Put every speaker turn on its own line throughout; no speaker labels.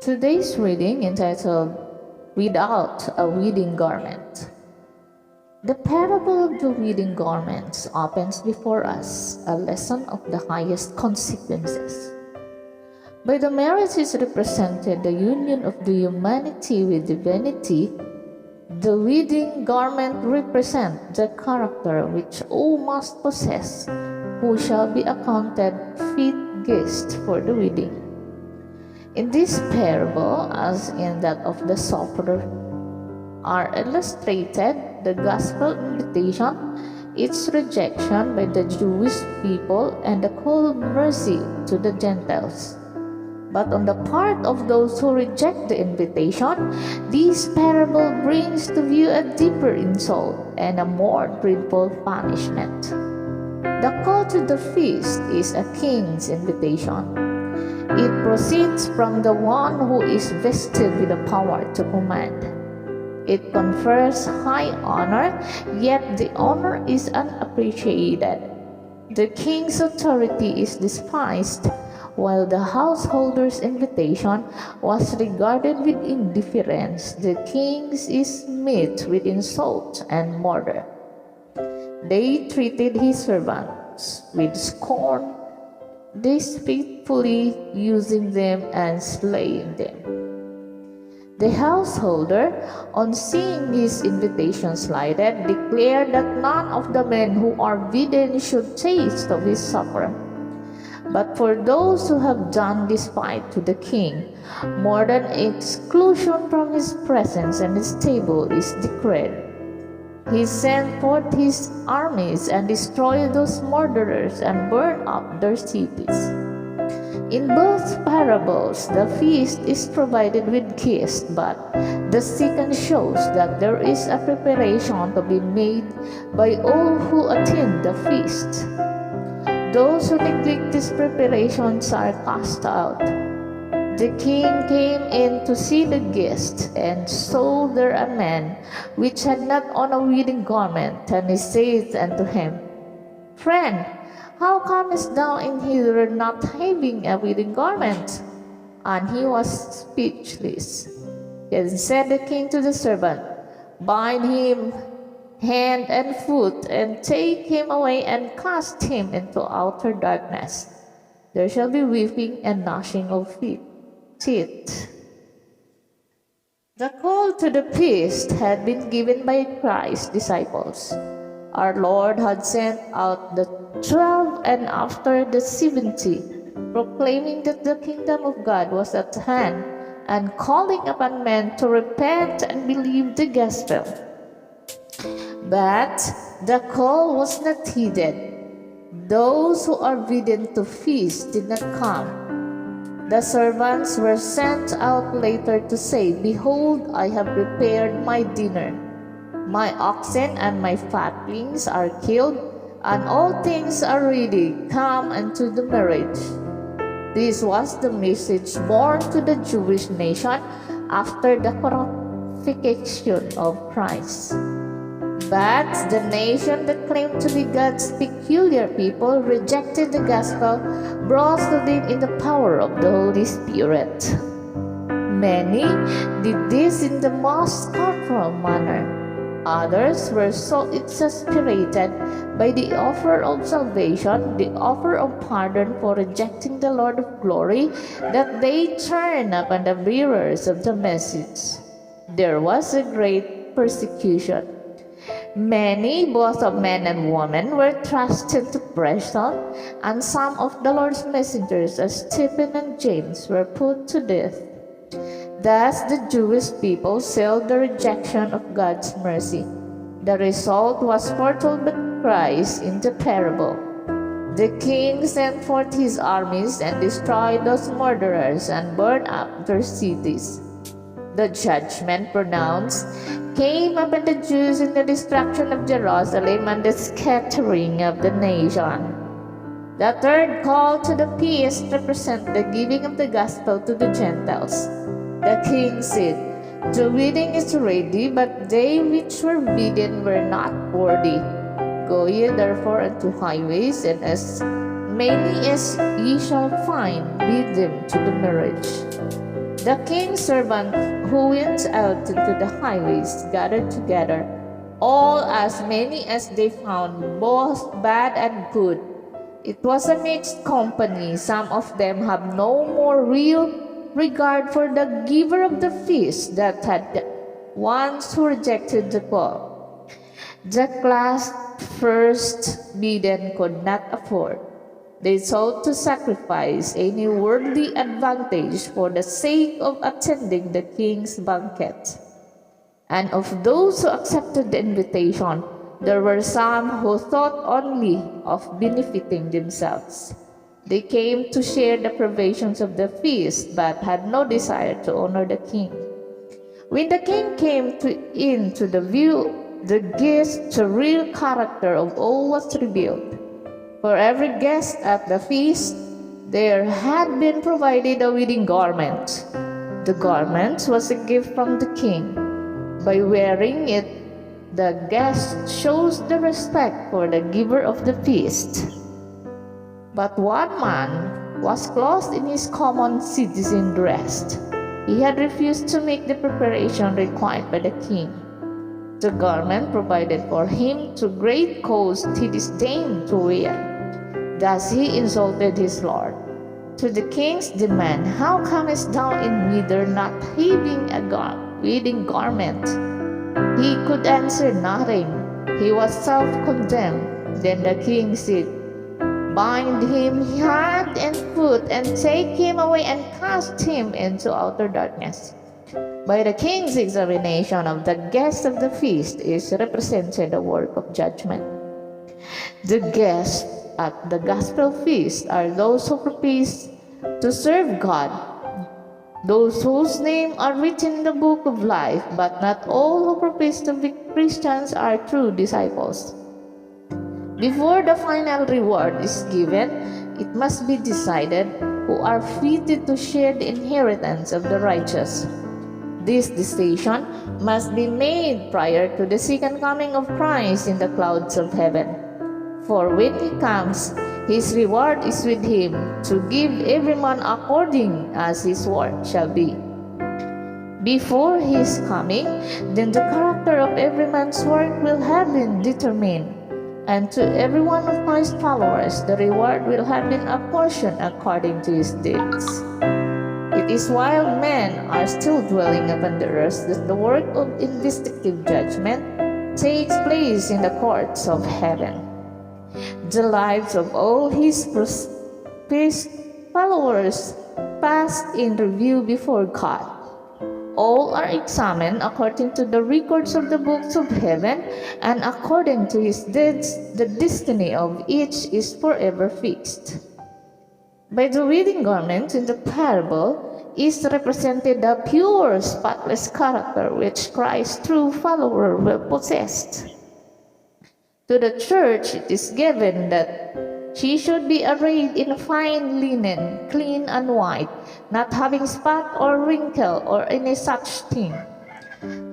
Today's reading entitled Without a Wedding Garment. The parable of the wedding garments opens before us a lesson of the highest consequences. By the marriage is represented the union of the humanity with divinity. The wedding garment represents the character which all must possess who shall be accounted fit guest for the wedding. In this parable, as in that of the sufferer, are illustrated the gospel invitation, its rejection by the Jewish people, and the call of mercy to the Gentiles. But on the part of those who reject the invitation, this parable brings to view a deeper insult and a more dreadful punishment. The call to the feast is a king's invitation. It proceeds from the one who is vested with the power to command. It confers high honor, yet the honor is unappreciated. The king's authority is despised, while the householder's invitation was regarded with indifference. The king's is met with insult and murder. They treated his servants with scorn, despitefully using them and slaying them. The householder, on seeing his invitation slighted, declared that none of the men who are bidden should taste of his supper. But for those who have done despite to the king, more than exclusion from his presence and his table is decreed. He sent forth his armies and destroyed those murderers and burned up their cities. In both parables, the feast is provided with guests, but the second shows that there is a preparation to be made by all who attend the feast. Those who neglect these preparations are cast out. The king came in to see the guests, and saw there a man which had not on a wedding garment, and he said unto him, Friend, how comest thou in hither not having a wedding garment? And he was speechless. Then said the king to the servant, Bind him hand and foot, and take him away, and cast him into outer darkness. There shall be weeping and gnashing of teeth. The call to the feast had been given by Christ's disciples. Our Lord had sent out the 12 and after the 70, proclaiming that the kingdom of God was at hand, and calling upon men to repent and believe the gospel. But the call was not heeded. Those who are bidden to feast did not come. The servants were sent out later to say, Behold, I have prepared my dinner. My oxen and my fatlings are killed, and all things are ready. Come unto the marriage. This was the message borne to the Jewish nation after the crucifixion of Christ. But the nation that claimed to be God's peculiar people rejected the gospel brought to them in the power of the Holy Spirit. Many did this in the most skillful manner. Others were so exasperated by the offer of salvation, the offer of pardon for rejecting the Lord of glory, that they turned upon the bearers of the message. There was a great persecution. Many, both of men and women, were thrust into prison, and some of the Lord's messengers, as Stephen and James, were put to death. Thus the Jewish people sealed the rejection of God's mercy. The result was foretold by Christ in the parable. The king sent forth his armies and destroyed those murderers and burned up their cities. The judgment pronounced came upon the Jews in the destruction of Jerusalem and the scattering of the nation. The third call to the feast represents the giving of the gospel to the Gentiles. The king said, The wedding is ready, but they which were bidden were not worthy. Go ye therefore unto highways, and as many as ye shall find, bid them to the marriage. The king's servants who went out into the highways gathered together all as many as they found, both bad and good. It was a mixed company. Some of them have no more real regard for the giver of the feast that had once who rejected the call. The class first bidden could not afford. They sought to sacrifice any worldly advantage for the sake of attending the king's banquet. And of those who accepted the invitation, there were some who thought only of benefiting themselves. They came to share the privations of the feast, but had no desire to honor the king. When the king came into the view, the guest, the real character of all was revealed. For every guest at the feast, there had been provided a wedding garment. The garment was a gift from the king. By wearing it, the guest shows the respect for the giver of the feast. But one man was clothed in his common citizen dress. He had refused to make the preparation required by the king. The garment provided for him to great cost he disdained to wear. Thus he insulted his lord. To the king's demand, "How comest thou in whither not having a wedding garment?" He could answer nothing. He was self-condemned. Then the king said, "Bind him hand and foot, and take him away and cast him into outer darkness." By the king's examination of the guests of the feast is represented the work of judgment. The guests at the gospel feast are those who profess to serve God, those whose names are written in the book of life, but not all who profess to be Christians are true disciples. Before the final reward is given, it must be decided who are fitted to share the inheritance of the righteous. This decision must be made prior to the second coming of Christ in the clouds of heaven. For when he comes, his reward is with him to give every man according as his work shall be. Before his coming, then the character of every man's work will have been determined, and to every one of Christ's followers the reward will have been apportioned according to his deeds. It is while men are still dwelling upon the earth that the work of investigative judgment takes place in the courts of heaven. The lives of all his followers passed in review before God. All are examined according to the records of the books of heaven, and according to his deeds, the destiny of each is forever fixed. By the wedding garment in the parable is represented the pure, spotless character which Christ's true follower will possess. To the church it is given that she should be arrayed in fine linen, clean and white, not having spot or wrinkle or any such thing.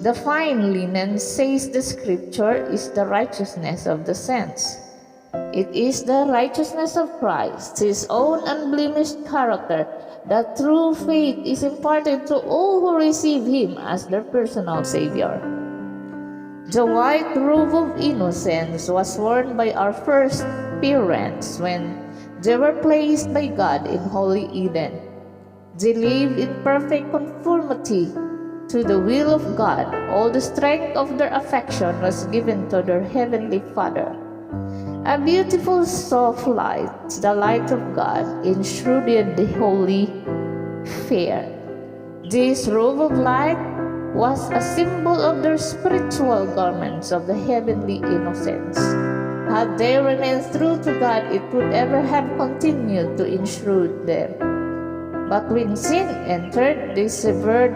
The fine linen, says the scripture, is the righteousness of the saints. It is the righteousness of Christ, his own unblemished character, that through faith is imparted to all who receive him as their personal Savior. The white robe of innocence was worn by our first parents when they were placed by God in holy Eden. They lived in perfect conformity to the will of God. All the strength of their affection was given to their heavenly Father. A beautiful soft light, the light of God, enshrouded the holy fair. This robe of light was a symbol of their spiritual garments of the heavenly innocence. Had they remained true to God, it would ever have continued to enshroud them. But when sin entered, they severed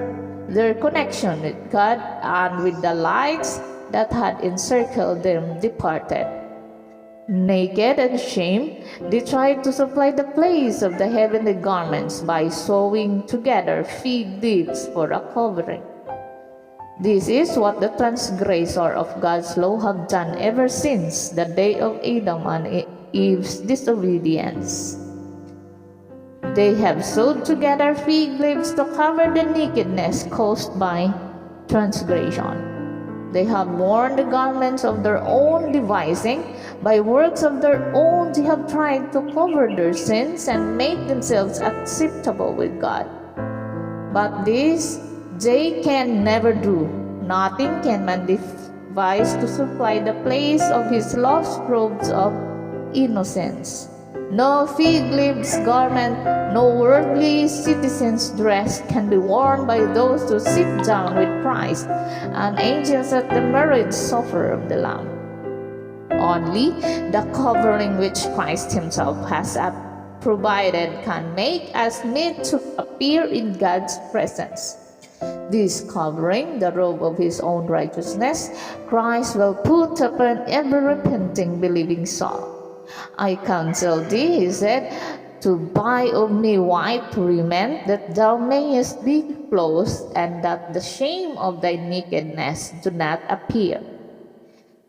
their connection with God, and with the lights that had encircled them departed. Naked and ashamed, they tried to supply the place of the heavenly garments by sewing together fig leaves for a covering. This is what the transgressor of God's law have done ever since the day of Adam and Eve's disobedience. They have sewed together fig leaves to cover the nakedness caused by transgression. They have worn the garments of their own devising. By works of their own, they have tried to cover their sins and make themselves acceptable with God. But this they can never do. Nothing can man devise to supply the place of his lost robes of innocence. No fig leaves garment, no worldly citizen's dress can be worn by those who sit down with Christ and angels at the marriage supper of the Lamb. Only the covering which Christ himself has provided can make us meet to appear in God's presence. This covering, the robe of his own righteousness, Christ will put upon every repenting, believing soul. I counsel thee, he said, to buy of me white raiment, that thou mayest be clothed, and that the shame of thy nakedness do not appear.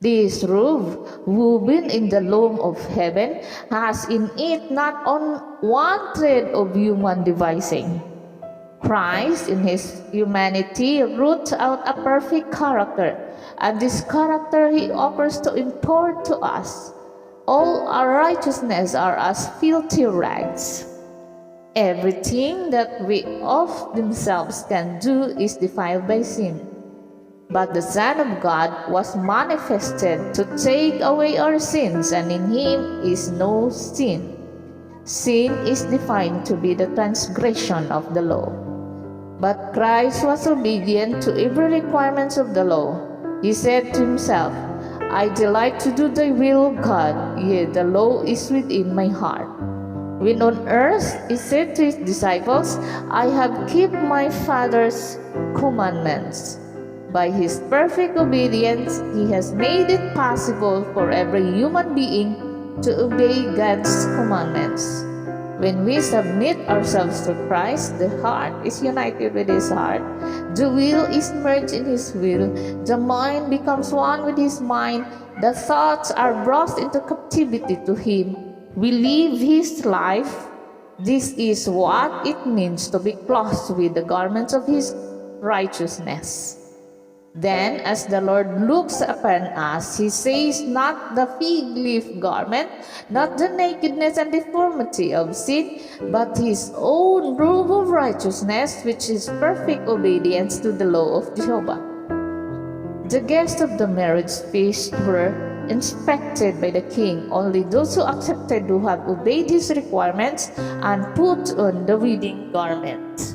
This robe, woven in the loom of heaven, has in it not on one thread of human devising. Christ, in his humanity, wrought out a perfect character, and this character he offers to impart to us. All our righteousness are as filthy rags. Everything that we of themselves can do is defiled by sin. But the Son of God was manifested to take away our sins, and in him is no sin. Sin is defined to be the transgression of the law. But Christ was obedient to every requirement of the law. He said to himself, I delight to do thy will, God, yea, the law is within my heart. When on earth he said to his disciples, I have kept my Father's commandments. By his perfect obedience, he has made it possible for every human being to obey God's commandments. When we submit ourselves to Christ, the heart is united with his heart, the will is merged in his will, the mind becomes one with his mind, the thoughts are brought into captivity to him. We live his life. This is what it means to be clothed with the garments of his righteousness. Then, as the Lord looks upon us, he says, not the fig leaf garment, not the nakedness and deformity of sin, but his own robe of righteousness, which is perfect obedience to the law of Jehovah. The guests of the marriage feast were inspected by the king. Only those who accepted who have obeyed his requirements and put on the wedding garment.